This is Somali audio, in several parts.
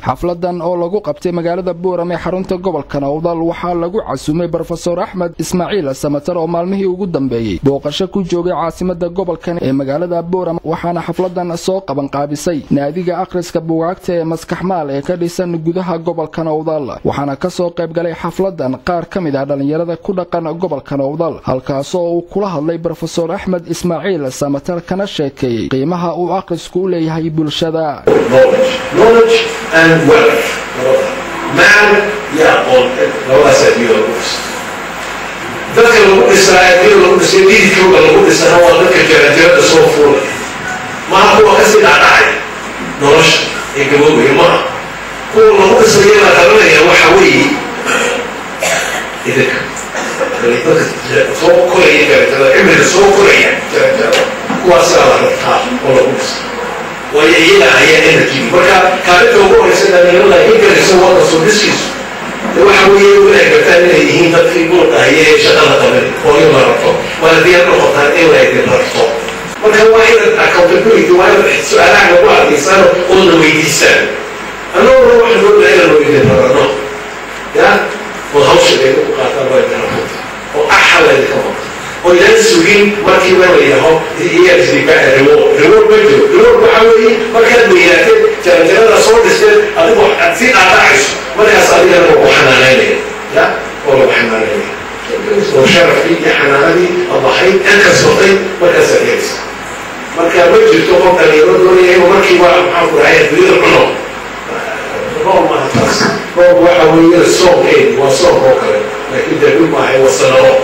xafladan oo lagu qabtay magaalada Boorame xarunta gobolka Nowdal waxaa lagu casuumay Professor Axmed Ismaaciil Samatar oo maalmihii ugu dambeeyay booqasho ku joogay caasimadda gobolkan ee magaalada Boorame waxaana xafladan soo qaban qaabisay naadiga akhriska buugaagta ee maskaxmaal ee ka dhisan gudaha gobolka Nowdal waxaana ka soo qayb galay xafladan qaar kamid ah dhalinyarada ku dhaqan gobolka Nowdal halkaas oo uu kula hadlay Professor Axmed Ismaaciil Samatar kana sheekay qiimaha uu akhrisku u leeyahay bulshada and wealth. Man, yeah, on no, I said you know. Dadka lagu dhisay lagu dhisay diidkooda lagu dhisay waa dadka jarajarada soo fuulay. Ma huwa kasi dhacay nolosha ee gabadhu ma kuwa lagu dhisay la qabanaya waxa weeye idinka soo koraya jarajarada imida soo koraya jarajarada kuwaas la rabtaa oo lagu dhisay ويعينا هي energy marka kaarta ugu horeysa dhalinyarada ay galayso wada soo dhisis waxa weeye waxay gataan inay yihiin dadkii gobolka ay shaqada qabeen oo ay marto wala diyaar noqotaan in la idinto marka waa in accountability waa in su'aalaha lagu adeegsado oo la weydiisan anoo waxa loo leeyahay loo idinto ya oo hawsha ay ku qaataan waa idinto oo axal ay ka wada وإذا سوين ما في ولا يهو هي تبقى ريور بيجو ريور بحوي ما كان بيناتي ترى صوت السر أبغى أتصير على عيش ما لها صديق أنا وحناني لا والله وحناني وشرف لي حناني الضحية أنت صوتي ولا سيرس ما كان بيجو تقوم تغيرون دوني وما كي واحد محاول عيد بير عنو ما هتحس هو حوي الصوت إيه والصوت وكله لكن ده ما هو الصلاة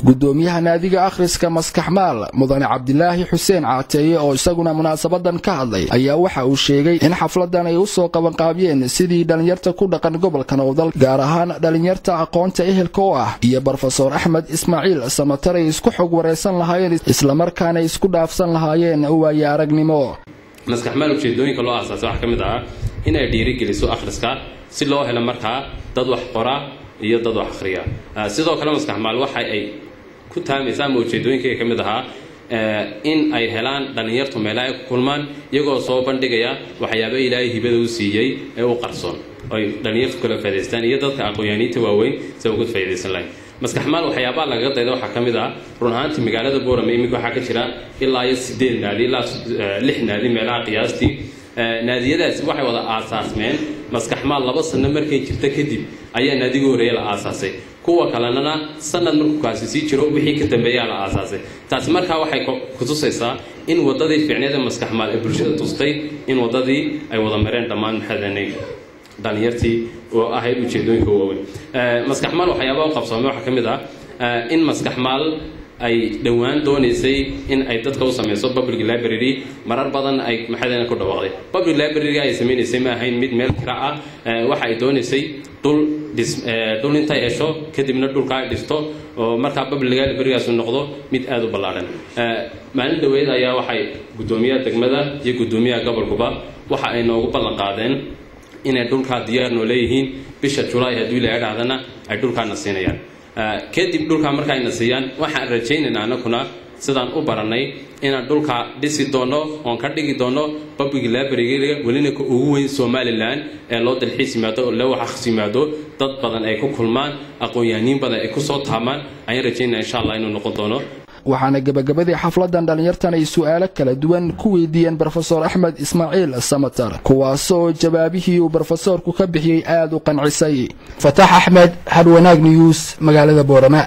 gudoomiyaha naadiga akhriska maskaxmaal mudane Cabdilaahi Xuseen Caateeye oo isaguna munaasabadan ka hadlay ayaa waxa uu sheegay in xafladan ay u soo qaban qaabiyeen sidii dhalinyarta ku dhaqan gobolka Nowdal gaar ahaan dhalinyarta aqoonta ehelka oo ah iyo Professor Axmed Ismaaciil Samatar ay isku xog wareysan lahaayeen isla markaana isku dhaafsan lahaayeen waayo aragnimo maskaxmaal ujeedooyinka loo aasaasay wax kamid ah in ay dhiirigeliso akhriska si loo helo markaa dad wax qora iyo dad wax akhriya sidoo kale maskaxmaal waxa ay ku taamaysaa ujeedooyinka ka mid ahaa in ay helaan dhalinyartu meelaha ay ku kulmaan iyagoo soo bandhigaya waxyaabo Ilaahay hibada u siiyay ee u qarsoon ay dhalinyartu kala faa'iideystaan iyo dadka aqoon-yahaniinta waaweyn si uga faa'iideysan lahayn maskaxmaal waxyaabaha laga daydo waxa ka mid ah run ahaantii magaalada Boorame imika waxa ka jira ilaa 8 naadi ilaa 6 naadi meelaha qiyaastii naadiyadaas waxay wada aasaasmeen maskaxmaal 2 sano markay jirta kadib ayaa naadiga horeeya la aasaasay kuwa kalena sanad markuu kaasi sii jiro wixii ka dambeeyay la aasaasay taas markaa waxay ku tusaysaa in wadadii fiicneeda maskaxmaal ee bulshada tustay in wadadii ay wada mareen dhammaan xadanay dhalinyartii oo ahayd ujeedooyinka waaweyn maskaxmaal waxyaabaha qabsoomay waxa kamid ah in maskaxmaal ay dhawaan doonaysay in ay dadka u sameeyso public library marar badan ay maxadana ku dhawaaqday public library ay sameeysay ma ahayn mid meel kira ah waxa ay doonaysay dhul intay hesho kadibna dhulka ay dhisto oo marka public library-gaas noqdo mid aad u ballaaran maalin dhaweyd ayaa waxay gudoomiyaha degmada iyo gudoomiyaha gobolkuba waxa ay noogu ballan qaadeen inay dhulka diyaar noo leeyihiin bisha July hadii la yiraahdo ay dhulkaana siinayaan kadib dhulka marka ay nasiyaan waxaan rajaynaynaa anaguna sidaan u baranay inaan dhulka dhisi doono oo ka dhigi doono public library welina ka ugu weyn Soomaaliland ee loo dalxiis yimaado oo loo wax yimaado dad badan ay ku kulmaan aqoon-yahaniin badan ay ku soo taamaan ayaan rajaynaa insha Allah inuu noqon doono waxaana gabagabadii xafladan dhalinyartan ay su'aalo kala duwan ku weydiiyeen Professor Axmed Ismaaciil Samatar kuwaas oo jawaabihii uu professorku ka bixiyay aad u qancisay Fatax Axmed Hadwanaag News magaalada Boorame